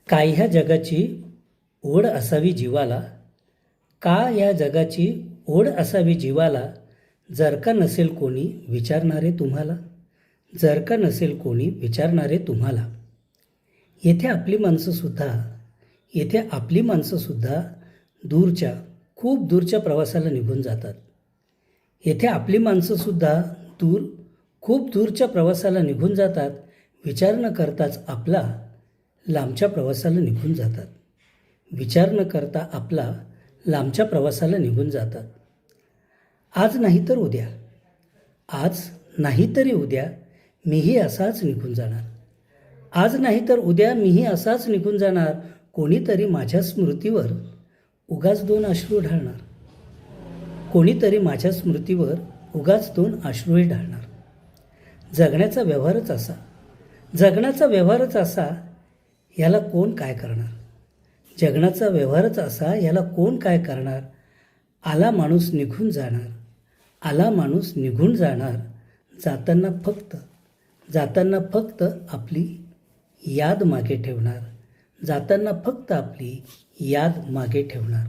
काय ह्या जगाची ओढ असावी जीवाला, का ह्या जगाची ओढ असावी जीवाला, जर का नसेल कोणी विचारणारे तुम्हाला, जर का नसेल कोणी विचारणारे तुम्हाला. येथे आपली माणसंसुद्धा दूरच्या, खूप दूरच्या प्रवासाला निघून जातात. येथे आपली माणसंसुद्धा खूप दूरच्या प्रवासाला निघून जातात. विचार न करताच आपला लांबच्या प्रवासाला निघून जातात. विचार न करता आपला लांबच्या प्रवासाला निघून जातात. आज नाही तर उद्या, आज नाही तरी उद्या मीही असाच निघून जाणार. आज नाही तर उद्या मीही असाच निघून जाणार. कोणीतरी माझ्या स्मृतीवर उगाच 2 अश्रू ढाळणार. कोणीतरी माझ्या स्मृतीवर उगाच 2 अश्रूही ढाळणार. जगण्याचा व्यवहारच असा, याला कोण काय करणार. जगण्याचा व्यवहारच असा, याला कोण काय करणार. आला माणूस निघून जाणार. जाताना फक्त आपली याद मागे ठेवणार.